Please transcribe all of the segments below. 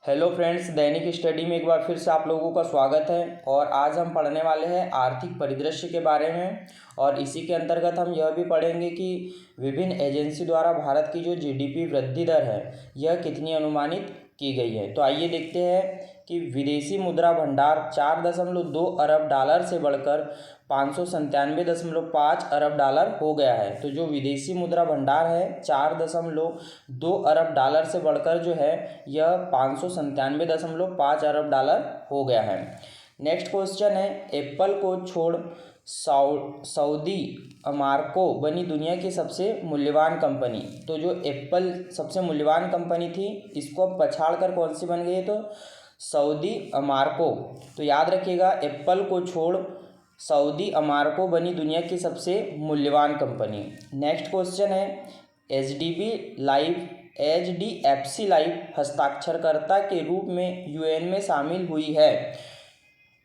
Hello friends, दैनिक study में एक बार फिर से आप लोगों का स्वागत है। और आज हम पढ़ने वाले हैं आर्थिक परिदृश्य के बारे में। और इसी के अंतर्गत हम यह भी पढ़ेंगे कि विभिन्न एजेंसी द्वारा भारत की जो जीडीपी वृद्धि दर है यह कितनी अनुमानित की गई है। तो आइए देखते हैं कि विदेशी मुद्रा भंडार 4.2 अरब डॉलर से बढ़कर 597.5 अरब डॉलर हो गया है। तो जो विदेशी मुद्रा भंडार है 4.2 अरब डॉलर से बढ़कर जो है यह 597.5 अरब डॉलर हो गया है। नेक्स्ट क्वेश्चन है, एप्पल को छोड़ सऊदी अमार्को बनी दुनिया की सबसे मूल्यवान कंपनी। तो जो एप्पल सबसे मूल्यवान कंपनी थी इसको अब पछाड़ कर कौन सी बन गई है, तो सऊदी अमार्को। तो याद रखिएगा, एप्पल को छोड़ सऊदी अमार्को बनी दुनिया की सबसे मूल्यवान कंपनी। नेक्स्ट क्वेश्चन है, एचडीएफसी लाइफ हस्ताक्षरकर्ता के रूप में यूएन में शामिल हुई है।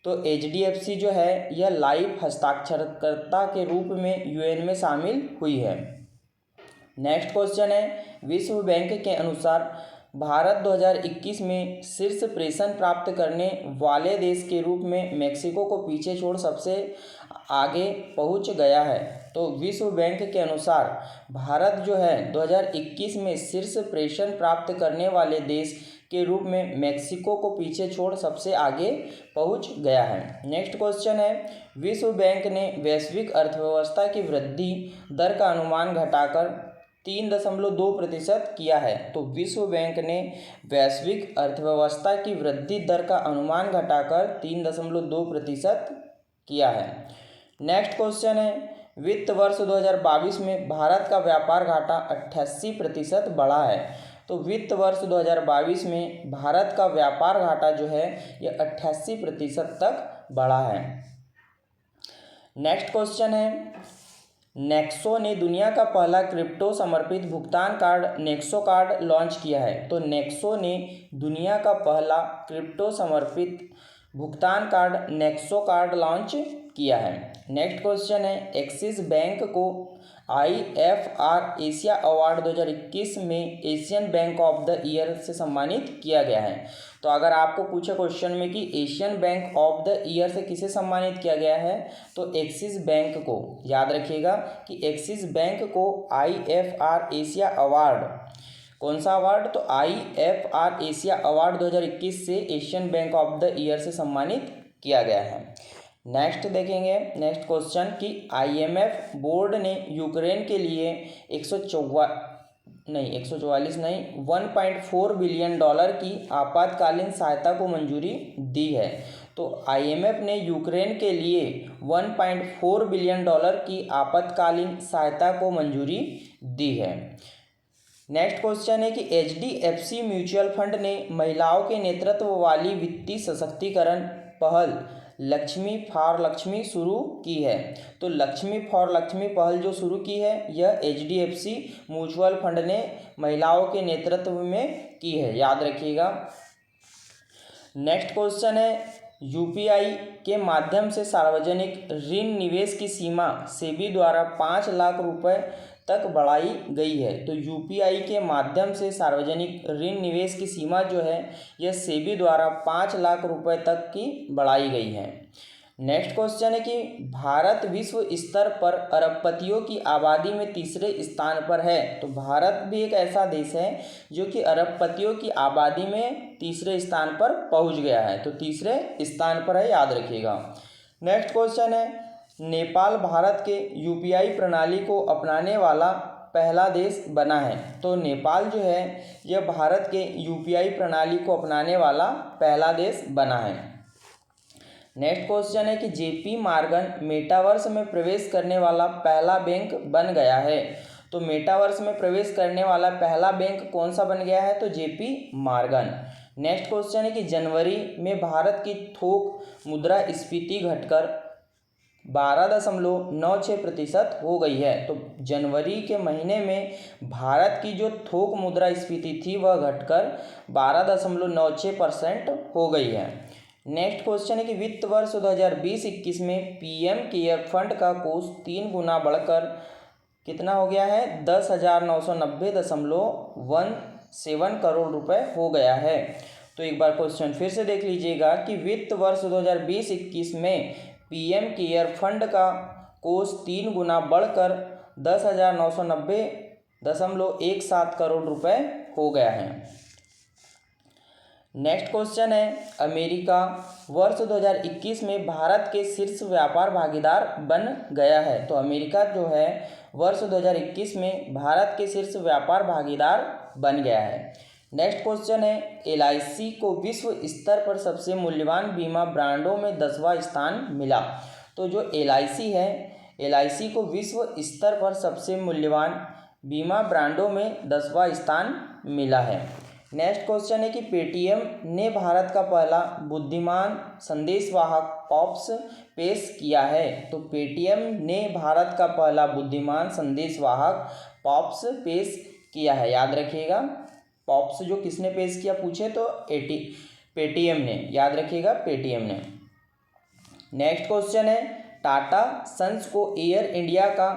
तो एचडीएफसी जो है यह लाइफ हस्ताक्षरकर्ता के रूप में यूएन में शामिल हुई है। नेक्स्ट क्वेश्चन है, विश्व बैंक के अनुसार भारत 2021 में शीर्ष प्रेषण प्राप्त करने वाले देश के रूप में मेक्सिको को पीछे छोड़ सबसे आगे पहुंच गया है। तो विश्व बैंक के अनुसार भारत जो है 2021 में शीर्ष प्रेषण प्राप्त करने वाले देश के रूप में मेक्सिको को पीछे छोड़ सबसे आगे पहुंच गया है। नेक्स्ट क्वेश्चन है, विश्व बैंक ने वैश्विक अर्थव्यवस्था की वृद्धि दर का अनुमान घटाकर 3.2% किया है। तो विश्व बैंक ने वैश्विक अर्थव्यवस्था की वृद्धि दर का अनुमान घटाकर 3.2% किया है। नेक्स्ट क्वेश्चन है, वित्त वर्ष 2022 में भारत का व्यापार घाटा 88% बढ़ा है। तो वित्त वर्ष 2022 में भारत का व्यापार घाटा जो है यह 88% तक बढ़ा है। नेक्स्ट क्वेश्चन है, नेक्सो ने दुनिया का पहला क्रिप्टो समर्पित भुगतान कार्ड नेक्सो कार्ड लॉन्च किया है। तो नेक्सो ने दुनिया का पहला क्रिप्टो समर्पित भुगतान कार्ड नेक्सो कार्ड लॉन्च किया है। नेक्स्ट क्वेश्चन है, एक्सिस बैंक को IFR एशिया अवार्ड 2021 में Asian bank of the year से सम्मानित किया गया है। तो अगर आपको पूछे क्वेश्चन में कि Asian bank of the year से किसे सम्मानित किया गया है, तो एक्सिस बैंक को। याद रखिएगा कि एक्सिस बैंक को IFR एशिया अवार्ड, कौन सा अवार्ड, तो IFR एशिया अवार्ड 2021 से Asian bank of the year से सम्मानित किया गया है। नेक्स्ट देखेंगे, नेक्स्ट क्वेश्चन कि IMF बोर्ड ने यूक्रेन के लिए 1.4 बिलियन डॉलर की आपातकालीन सहायता को मंजूरी दी है। तो IMF ने यूक्रेन के लिए 1.4 बिलियन डॉलर की आपातकालीन सहायता को मंजूरी दी है। नेक्स्ट क्वेश्चन है कि HDFC म्यूचुअल फंड ने महिलाओं के नेतृत्व वाली वित्तीय सशक्तिकरण पहल लक्ष्मी फॉर लक्ष्मी शुरू की है। तो लक्ष्मी फॉर लक्ष्मी पहल जो शुरू की है यह HDFC म्यूचुअल फंड ने महिलाओं के नेतृत्व में की है, याद रखिएगा। नेक्स्ट क्वेश्चन है, UPI के माध्यम से सार्वजनिक ऋण निवेश की सीमा सेबी द्वारा 5 लाख रुपए तक बढ़ाई गई है। तो UPI के माध्यम से सार्वजनिक ऋण निवेश की सीमा जो है यह सेबी द्वारा 5 लाख रुपए तक की बढ़ाई गई है। नेक्स्ट क्वेश्चन है कि भारत विश्व स्तर पर अरबपतियों की आबादी में तीसरे स्थान पर है। तो भारत भी एक ऐसा देश है जो कि अरबपतियों की आबादी में तीसरे स्थान पर पहुंच गया है। तो तीसरे स्थान पर है, याद रखिएगा। नेक्स्ट क्वेश्चन है, नेपाल भारत के UPI प्रणाली को अपनाने वाला पहला देश बना है। तो नेपाल जो है यह भारत के UPI प्रणाली को अपनाने वाला पहला देश बना है। नेक्स्ट क्वेश्चन है कि JP मॉर्गन मेटावर्स में प्रवेश करने वाला पहला बैंक बन गया है। तो मेटावर्स में प्रवेश करने वाला पहला बैंक कौन सा बन गया है, तो JP मॉर्गन। नेक्स्ट क्वेश्चन है कि जनवरी में भारत की थोक मुद्रास्फीति घटकर 12.96% हो गई है। तो जनवरी के महीने में भारत की जो थोक मुद्रास्फीति थी वह घटकर 12.96% हो गई है। नेक्स्ट क्वेश्चन है कि वित्त वर्ष 2020-21 में PM केयर फंड का कोष 3 गुना बढ़कर कितना हो गया है, 10,990.17 करोड़ रुपए हो गया है। तो एक बार क्वेश्चन फिर से देख लीजिएगा कि वित्त वर्ष 2020-21 में पीएम केयर फंड का कोष 3 गुना बढ़कर 10,990.17 करोड़ रुपए हो गया है। नेक्स्ट क्वेश्चन है, अमेरिका वर्ष 2021 में भारत के शीर्ष व्यापार भागीदार बन गया है। तो अमेरिका जो है वर्ष 2021 में भारत के शीर्ष व्यापार भागीदार बन गया है। नेक्स्ट क्वेश्चन है, LIC को विश्व स्तर पर सबसे मूल्यवान बीमा ब्रांडों में 10वां स्थान मिला। तो जो LIC है, LIC को विश्व स्तर पर सबसे मूल्यवान बीमा ब्रांडों में 10वां स्थान मिला है। नेक्स्ट क्वेश्चन है कि पेटीएम ने भारत का पहला बुद्धिमान संदेशवाहक पॉप्स पेश किया है। तो पेटीएम ने भारत का पहला बुद्धिमान संदेशवाहक पॉप्स पेश किया है, याद रखिएगा। पॉप्स जो किसने पेश किया पूछे तो पेटीएम ने, याद रखिएगा पेटीएम ने। नेक्स्ट क्वेश्चन है, टाटा सन्स को एयर इंडिया का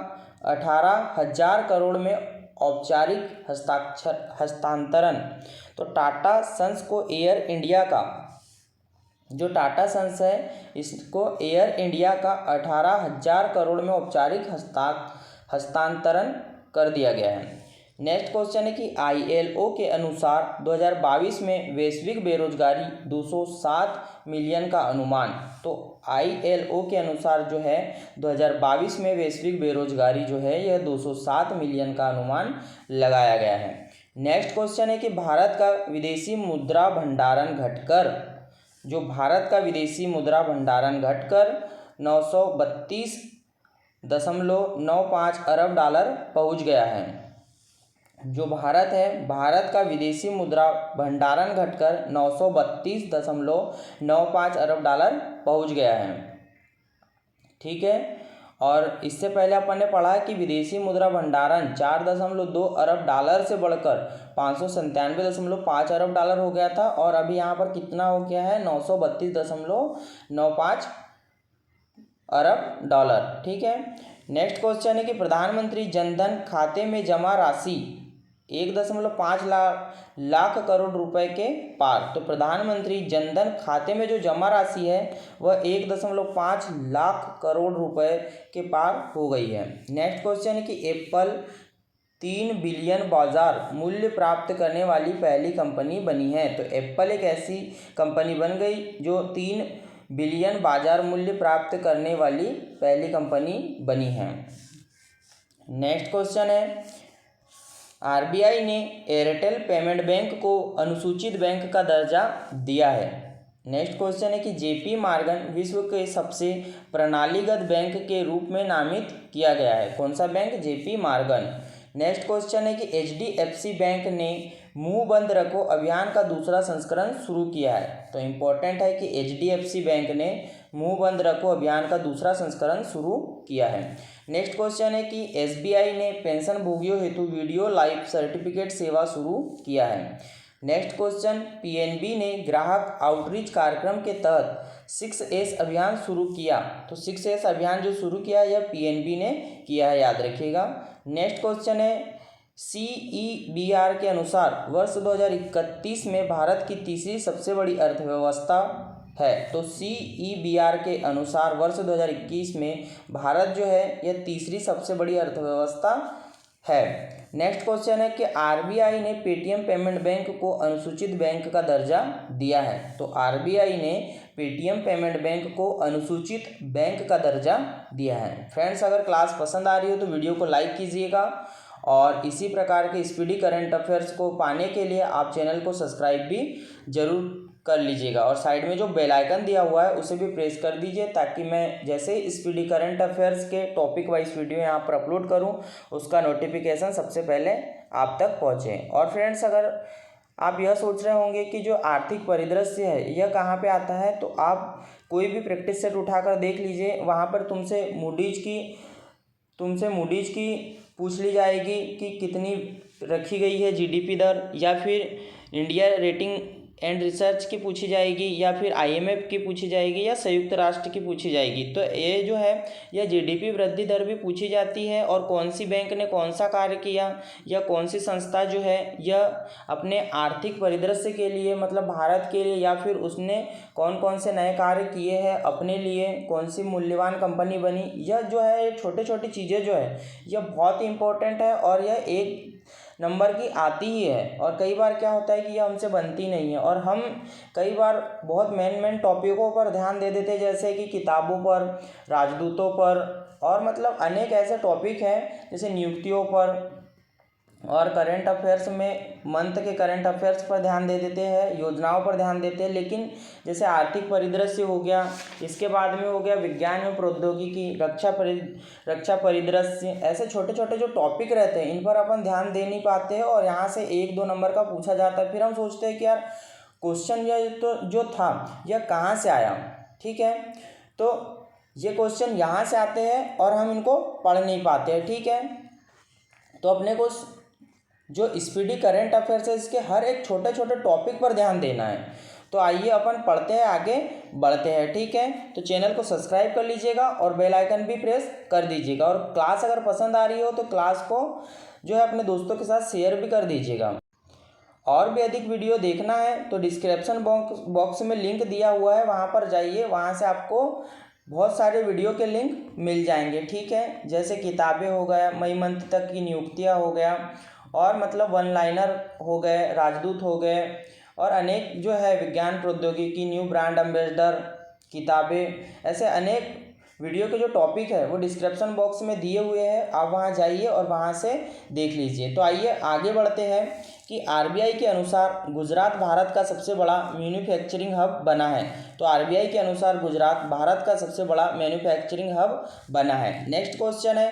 18,000 करोड़ में औपचारिक हस्तांतरण। तो टाटा सन्स को एयर इंडिया का, जो टाटा सन्स है इसको एयर इंडिया का 18,000 करोड़ में औपचारिक हस्तांतरण कर दिया गया है। नेक्स्ट क्वेश्चन है कि ILO के अनुसार 2022 में वैश्विक बेरोजगारी 207 मिलियन का अनुमान। तो ILO के अनुसार जो है 2022 में वैश्विक बेरोजगारी जो है यह 207 मिलियन का अनुमान लगाया गया है। नेक्स्ट क्वेश्चन है कि भारत का विदेशी मुद्रा भंडारण घटकर, जो भारत का विदेशी मुद्रा भंडारण घटकर 932.95 अरब डॉलर पहुंच गया है। जो भारत है, भारत का विदेशी मुद्रा भंडारण घटकर 932.95 अरब डॉलर पहुंच गया है। ठीक है, और इससे पहले अपन ने पढ़ा कि विदेशी मुद्रा भंडारण 4.2 अरब डॉलर से बढ़कर 597.5 अरब डॉलर हो गया था, और अभी यहाँ पर कितना हो गया है 932.95 अरब डॉलर। ठीक है। नेक्स्ट क्वेश्चन है कि प्रधानमंत्री जनधन खाते में जमा राशि 1.5 लाख करोड़ रुपए के पार। तो प्रधानमंत्री जनधन खाते में जो जमा राशि है वह 1.5 लाख करोड़ रुपए के पार हो गई है। नेक्स्ट क्वेश्चन है कि एप्पल 3 बिलियन बाजार मूल्य प्राप्त करने वाली पहली कंपनी बनी है। तो एप्पल एक ऐसी कंपनी बन गई जो 3 बिलियन बाजार मूल्य प्राप्त करने वाली पहली कंपनी बनी है। नेक्स्ट क्वेश्चन है, RBI ने एयरटेल पेमेंट बैंक को अनुसूचित बैंक का दर्जा दिया है। नेक्स्ट क्वेश्चन है कि JP मॉर्गन विश्व के सबसे प्रणालीगत बैंक के रूप में नामित किया गया है। कौन सा bank? JP Morgan. Next question है कि HDFC बैंक ने मुंह बंद रखो अभियान का दूसरा संस्करण शुरू किया है। तो इम्पोर्टेंट है कि HDFC बैंक ने मुंह बंद रखो अभियान का दूसरा संस्करण शुरू किया है। नेक्स्ट क्वेश्चन है कि SBI ने पेंशन भोगियों हेतु वीडियो लाइफ सर्टिफिकेट सेवा शुरू किया है। नेक्स्ट क्वेश्चन, PNB ने ग्राहक आउटरीच कार्यक्रम के तहत 6S अभियान शुरू किया। तो 6S अभियान जो शुरू किया यह PNB ने किया है, याद रखिएगा। नेक्स्ट क्वेश्चन है, CEBR के अनुसार वर्ष 2031 में भारत की तीसरी सबसे बड़ी अर्थव्यवस्था है। तो CEBR के अनुसार वर्ष 2021 में भारत जो है यह तीसरी सबसे बड़ी अर्थव्यवस्था है। नेक्स्ट क्वेश्चन है कि RBI ने पेटीएम पेमेंट बैंक को अनुसूचित बैंक का दर्जा दिया है। तो RBI ने पेटीएम पेमेंट बैंक को अनुसूचित बैंक का दर्जा दिया है। फ्रेंड्स, अगर क्लास पसंद आ रही हो तो वीडियो को लाइक कीजिएगा, और इसी प्रकार के स्पीडी करंट अफेयर्स को पाने के लिए आप चैनल को सब्सक्राइब भी जरूर कर लीजिएगा, और साइड में जो बेल आइकन दिया हुआ है उसे भी प्रेस कर दीजिए, ताकि मैं जैसे ही स्पीडी करंट अफेयर्स के टॉपिक वाइज वीडियो यहाँ पर अपलोड करूँ उसका नोटिफिकेशन सबसे पहले आप तक पहुँचे। और फ्रेंड्स, अगर आप यह सोच रहे होंगे कि जो आर्थिक परिदृश्य है यह कहाँ पे आता है, तो आप कोई भी प्रैक्टिस सेट उठाकर देख लीजिए। वहाँ पर तुमसे मूडीज की पूछ ली जाएगी कि कितनी रखी गई है GDP दर, या फिर इंडिया रेटिंग एंड रिसर्च की पूछी जाएगी, या फिर आईएमएफ की पूछी जाएगी, या संयुक्त राष्ट्र की पूछी जाएगी। तो ये जो है यह जीडीपी वृद्धि दर भी पूछी जाती है, और कौन सी बैंक ने कौन सा कार्य किया, या कौन सी संस्था जो है यह अपने आर्थिक परिदृश्य के लिए, मतलब भारत के लिए, या फिर उसने कौन कौन से नए कार्य किए हैं अपने लिए, कौन सी मूल्यवान कंपनी बनी। यह जो है ये छोटी छोटी चीज़ें जो है यह बहुत ही इंपॉर्टेंट है, और यह एक नंबर की आती ही है। और कई बार क्या होता है कि ये हमसे बनती नहीं है, और हम कई बार बहुत मेन टॉपिकों पर ध्यान दे देते हैं, जैसे कि किताबों पर, राजदूतों पर, और मतलब अनेक ऐसे टॉपिक हैं जैसे नियुक्तियों पर, और करंट अफेयर्स में मंथ के करंट अफेयर्स पर ध्यान दे देते हैं, योजनाओं पर ध्यान देते हैं। लेकिन जैसे आर्थिक परिदृश्य हो गया, इसके बाद में हो गया विज्ञान एवं प्रौद्योगिकी, रक्षा परिदृश्य, ऐसे छोटे छोटे जो टॉपिक रहते हैं इन पर अपन ध्यान दे नहीं पाते हैं, और यहाँ से 1-2 नंबर का पूछा जाता है। फिर हम सोचते हैं कि यार क्वेश्चन यह तो जो था यह कहाँ से आया, ठीक है। तो ये क्वेश्चन यहाँ से आते हैं और हम इनको पढ़ नहीं पाते हैं, ठीक है। तो अपने को जो स्पीडी करंट अफेयर्स है इसके हर एक छोटे छोटे टॉपिक पर ध्यान देना है। तो आइए अपन पढ़ते हैं, आगे बढ़ते हैं, ठीक है। तो चैनल को सब्सक्राइब कर लीजिएगा और बेल आइकन भी प्रेस कर दीजिएगा, और क्लास अगर पसंद आ रही हो तो क्लास को जो है अपने दोस्तों के साथ शेयर भी कर दीजिएगा। और भी अधिक वीडियो देखना है तो डिस्क्रिप्शन बॉक्स में लिंक दिया हुआ है, वहाँ पर जाइए, वहाँ से आपको बहुत सारे वीडियो के लिंक मिल जाएंगे, ठीक है। जैसे किताबें हो गया, मई मंथ तक की नियुक्तियाँ हो गया, और मतलब वन लाइनर हो गए, राजदूत हो गए, और अनेक जो है विज्ञान प्रौद्योगिकी, न्यू ब्रांड एम्बेसडर किताबें, ऐसे अनेक वीडियो के जो टॉपिक है वो डिस्क्रिप्शन बॉक्स में दिए हुए हैं, आप वहाँ जाइए और वहाँ से देख लीजिए। तो आइए आगे बढ़ते हैं कि आरबीआई के अनुसार गुजरात भारत का सबसे बड़ा मैन्युफैक्चरिंग हब बना है। तो आरबीआई के अनुसार गुजरात भारत का सबसे बड़ा मैन्युफैक्चरिंग हब बना है। नेक्स्ट क्वेश्चन है,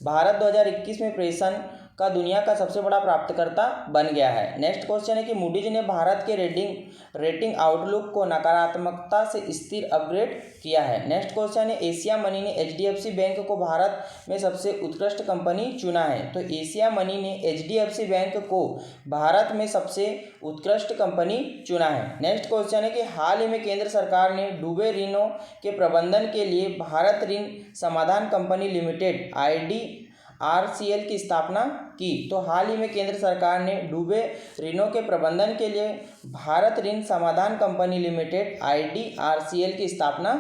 भारत 2021 में प्रेषण का दुनिया का सबसे बड़ा प्राप्तकर्ता बन गया है। नेक्स्ट क्वेश्चन है कि मूडीज ने भारत के रेटिंग आउटलुक को नकारात्मकता से स्थिर अपग्रेड किया है। नेक्स्ट क्वेश्चन है, एशिया मनी ने एचडीएफसी बैंक को भारत में सबसे उत्कृष्ट कंपनी चुना है। तो एशिया मनी ने एचडीएफसी बैंक को भारत में सबसे उत्कृष्ट कंपनी चुना है। नेक्स्ट क्वेश्चन है कि हाल ही में केंद्र सरकार ने डूबे ऋणों के प्रबंधन के लिए भारत ऋण समाधान कंपनी लिमिटेड IDRCL की स्थापना की। तो हाल ही में केंद्र सरकार ने डूबे ऋणों के प्रबंधन के लिए भारत ऋण समाधान कंपनी लिमिटेड IDRCL की स्थापना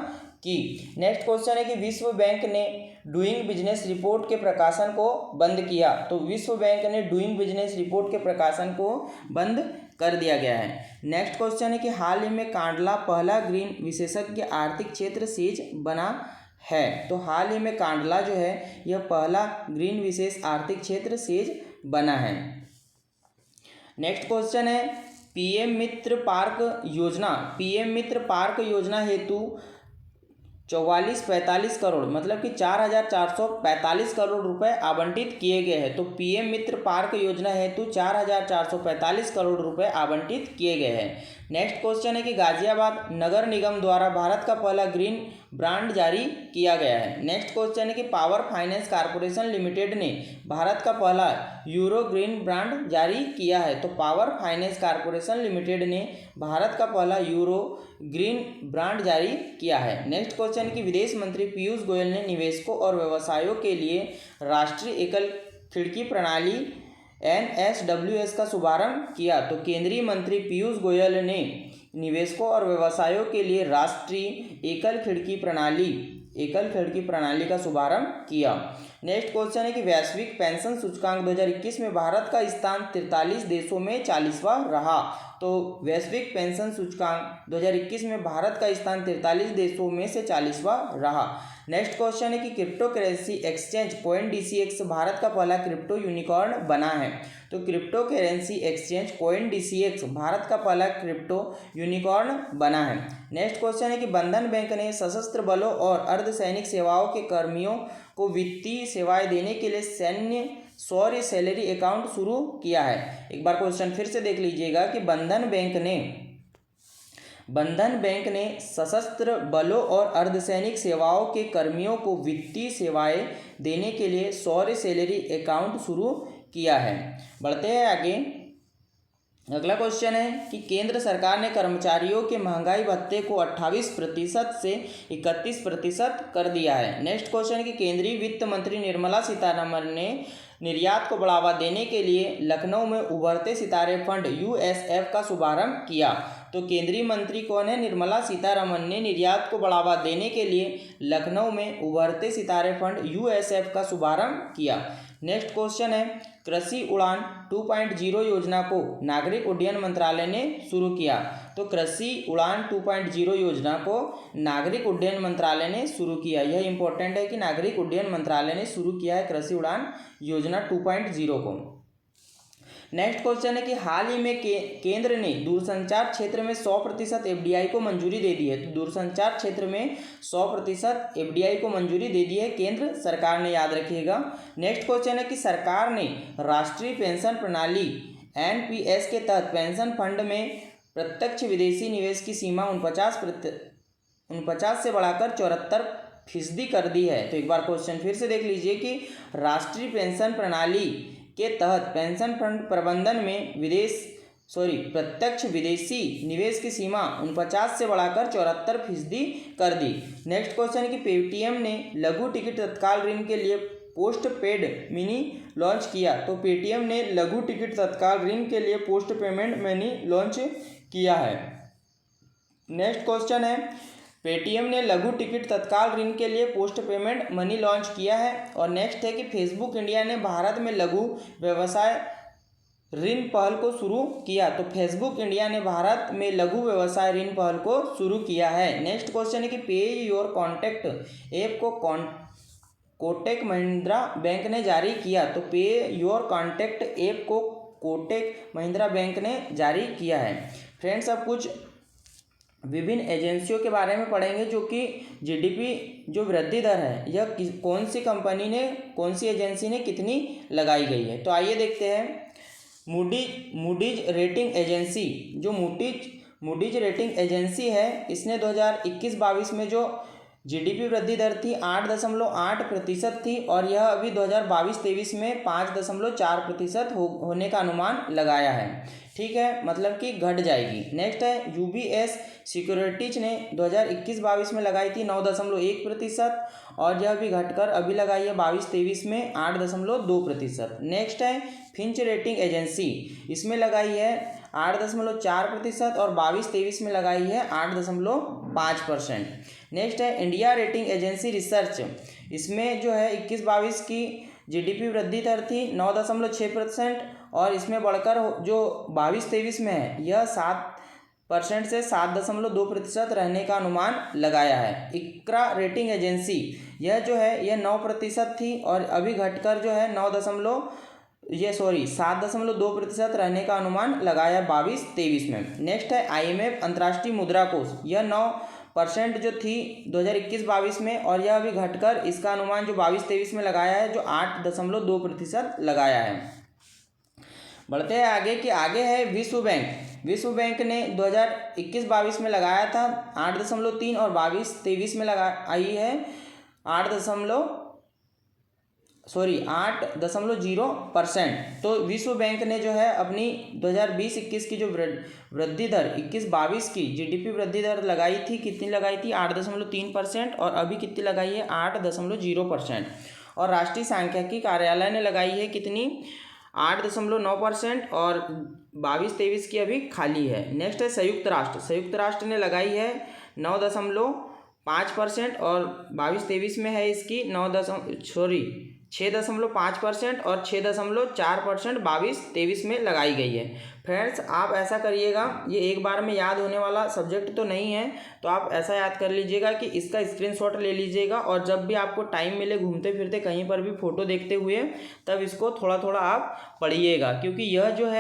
की। नेक्स्ट क्वेश्चन है कि विश्व बैंक ने डूइंग बिजनेस रिपोर्ट के प्रकाशन को बंद किया। तो विश्व बैंक ने डूइंग बिजनेस रिपोर्ट के प्रकाशन को बंद कर दिया गया है। नेक्स्ट क्वेश्चन है कि हाल ही में कांडला पहला ग्रीन विशेषज्ञ आर्थिक क्षेत्र सेज बना है। तो हाल ही में कांडला जो है यह पहला ग्रीन विशेष आर्थिक क्षेत्र सेज बना है। नेक्स्ट क्वेश्चन है, पीएम मित्र पार्क योजना हेतु 4445 करोड़ मतलब कि 4445 करोड़ रुपए आवंटित किए गए हैं। तो पीएम मित्र पार्क योजना हेतु 4445 करोड़ रुपए आवंटित किए गए हैं। नेक्स्ट क्वेश्चन है कि गाजियाबाद नगर निगम द्वारा भारत का पहला ग्रीन ब्रांड जारी किया गया है। नेक्स्ट क्वेश्चन है कि पावर फाइनेंस कॉर्पोरेशन लिमिटेड ने भारत का पहला यूरो ग्रीन ब्रांड जारी किया है। तो पावर फाइनेंस कॉर्पोरेशन लिमिटेड ने भारत का पहला यूरो ग्रीन ब्रांड जारी किया है। नेक्स्ट क्वेश्चन है कि विदेश मंत्री पीयूष गोयल ने निवेशकों और व्यवसायों के लिए राष्ट्रीय एकल खिड़की प्रणाली NSWS का शुभारंभ किया। तो केंद्रीय मंत्री पीयूष गोयल ने निवेशकों और व्यवसायों के लिए राष्ट्रीय एकल खिड़की प्रणाली का शुभारंभ किया। नेक्स्ट क्वेश्चन है कि वैश्विक पेंशन सूचकांक 2021 में भारत का स्थान 43 देशों में 40वां रहा। तो वैश्विक पेंशन सूचकांक 2021 में भारत का स्थान 43 देशों में से 40वां रहा। नेक्स्ट क्वेश्चन है कि crypto currency exchange CoinDCX Bharat का पहला क्रिप्टो यूनिकॉर्न बना है। तो crypto currency exchange CoinDCX Bharat का पहला क्रिप्टो यूनिकॉर्न बना है। नेक्स्ट क्वेश्चन है कि बंधन बैंक ने सशस्त्र बलों और अर्धसैनिक सेवाओं के कर्मियों को वित्तीय सेवाएं देने के लिए सैन्य शौर्य सैलरी अकाउंट शुरू किया है। एक बार क्वेश्चन फिर से देख लीजिएगा कि बंधन बैंक ने सशस्त्र बलों और अर्धसैनिक सेवाओं के कर्मियों को वित्तीय सेवाएं देने के लिए शौर्य सैलरी अकाउंट शुरू किया है। बढ़ते हैं आगे अगला क्वेश्चन है कि केंद्र सरकार ने कर्मचारियों के महंगाई भत्ते को 28% से 31% कर दिया है। नेक्स्ट क्वेश्चन है कि केंद्रीय वित्त मंत्री निर्मला सीतारमण ने निर्यात को बढ़ावा देने के लिए लखनऊ में उभरते सितारे फंड यूएसएफ का शुभारंभ किया। तो केंद्रीय मंत्री कौन है? निर्मला सीतारमण ने निर्यात को बढ़ावा देने के लिए लखनऊ में उभरते सितारे फंड यूएसएफ का शुभारंभ किया। नेक्स्ट क्वेश्चन है कृषि उड़ान 2.0 योजना को नागरिक उड्डयन मंत्रालय ने शुरू किया। तो कृषि उड़ान 2.0 योजना को नागरिक उड्डयन मंत्रालय ने शुरू किया। यह इंपॉर्टेंट है कि नागरिक उड्डयन मंत्रालय ने शुरू किया है कृषि उड़ान योजना 2.0 को। नेक्स्ट क्वेश्चन है कि हाल ही में केंद्र ने दूरसंचार क्षेत्र में 100% एफडीआई को मंजूरी दे दी है। तो दूरसंचार क्षेत्र में 100% एफडीआई को मंजूरी दे दी है केंद्र सरकार ने, याद रखिएगा। नेक्स्ट क्वेश्चन है कि सरकार ने राष्ट्रीय पेंशन प्रणाली एनपीएस के तहत पेंशन फंड में प्रत्यक्ष विदेशी निवेश की सीमा 49 से बढ़ाकर 74% कर दी है। तो एक बार क्वेश्चन फिर से देख लीजिए कि राष्ट्रीय पेंशन प्रणाली के तहत पेंशन फंड प्रबंधन में प्रत्यक्ष विदेशी निवेश की सीमा 49 से बढ़ाकर 74% कर दी। नेक्स्ट क्वेश्चन है कि पेटीएम ने लघु टिकट तत्काल ऋण के लिए पोस्ट पेड मिनी लॉन्च किया। तो पेटीएम ने लघु टिकट तत्काल ऋण के लिए पोस्ट पेमेंट मिनी लॉन्च किया है। नेक्स्ट क्वेश्चन है पेटीएम ने लघु टिकट तत्काल ऋण के लिए पोस्ट पेमेंट मनी लॉन्च किया है। और नेक्स्ट है कि फेसबुक इंडिया ने भारत में लघु व्यवसाय ऋण पहल को शुरू किया। तो फेसबुक इंडिया ने भारत में लघु व्यवसाय ऋण पहल को शुरू किया है। नेक्स्ट क्वेश्चन है कि पे योर कॉन्टैक्ट ऐप को कोटक महिंद्रा बैंक ने जारी किया। तो पे योर कॉन्टैक्ट ऐप को कोटक महिंद्रा बैंक ने जारी किया है। फ्रेंड्स, अब कुछ विभिन्न एजेंसियों के बारे में पढ़ेंगे जो कि जीडीपी जो वृद्धि दर है यह कौन सी कंपनी ने, कौन सी एजेंसी ने कितनी लगाई गई है। तो आइए देखते हैं। मूडीज रेटिंग एजेंसी, जो मूडीज रेटिंग एजेंसी है, इसने 2021-22 में जो जीडीपी वृद्धि दर थी 8.8% थी और यह अभी 2022-23 में 5.4% होने का अनुमान लगाया है। ठीक है, मतलब कि घट जाएगी। नेक्स्ट है यूबीएस सिक्योरिटीज ने 2021-22 में लगाई थी 9.1% और यह भी घटकर अभी लगाई है 22-23 में 8.2%। नेक्स्ट है फिंच रेटिंग एजेंसी, इसमें लगाई है 8.4% और 22-23 में लगाई है 8.5%। नेक्स्ट है इंडिया रेटिंग एजेंसी रिसर्च, इसमें जो है 21-22 की जीडीपी वृद्धि दर थी 9.6% और इसमें बढ़कर जो 22-23 में है यह 7% से 7.2% रहने का अनुमान लगाया है। इक्रा रेटिंग एजेंसी, यह जो है यह 9% थी और अभी घटकर जो है 7.2% रहने का अनुमान लगाया 22-23 में। नेक्स्ट है आईएमएफ अंतर्राष्ट्रीय मुद्रा कोष, यह 9% जो थी 2021-22 में और यह अभी घटकर इसका अनुमान जो 22-23 में लगाया है जो 8.2% लगाया है। बढ़ते हैं आगे कि आगे है विश्व बैंक ने 2021-22 में लगाया था 8.3 और 22-23 में आई है 8.0%। तो विश्व बैंक ने जो है अपनी 2020-21 की जो वृद्धि दर 21-22 की जीडीपी वृद्धि दर लगाई थी, कितनी लगाई थी 8.3% और अभी कितनी लगाई है 8.0%। और राष्ट्रीय सांख्यिकी कार्यालय ने लगाई है कितनी 8.9% और 22-23 की अभी खाली है। नेक्स्ट है संयुक्त राष्ट्र ने लगाई है 9.5% और 22-23 में है इसकी 6.5% और 6.4% 22-23 में लगाई गई है। फ्रेंड्स, आप ऐसा करिएगा, ये एक बार में याद होने वाला सब्जेक्ट तो नहीं है, तो आप ऐसा याद कर लीजिएगा कि इसका स्क्रीनशॉट ले लीजिएगा और जब भी आपको टाइम मिले घूमते फिरते कहीं पर भी फ़ोटो देखते हुए तब इसको थोड़ा थोड़ा आप पढ़िएगा, क्योंकि यह जो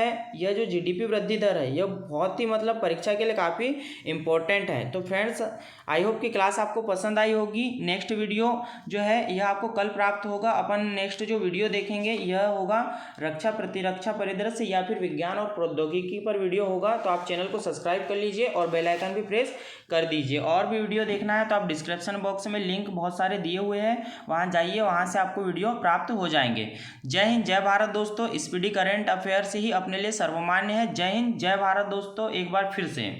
जीडीपी वृद्धि दर है यह बहुत ही मतलब परीक्षा के लिए काफ़ी इम्पोर्टेंट है। तो फ्रेंड्स, आई होप कि क्लास आपको पसंद आई होगी। नेक्स्ट वीडियो जो है यह आपको कल प्राप्त होगा। अपन नेक्स्ट जो वीडियो देखेंगे यह होगा रक्षा प्रतिरक्षा परिदृश्य या फिर विज्ञान और प्रौद्योगिकी पर वीडियो होगा तो आप चैनल को सब्सक्राइब कर लीजिए और बेल आइकन भी प्रेस कर दीजिए। और भी वीडियो देखना है तो आप डिस्क्रिप्शन बॉक्स में लिंक बहुत सारे दिए हुए हैं, वहाँ जाइए, वहाँ से आपको वीडियो प्राप्त हो जाएंगे। जय हिंद, जय भारत दोस्तों। स्पीडी करंट अफेयर से ही अपने लिए सर्वमान्य है। जय हिंद, जय भारत दोस्तों, एक बार फिर से।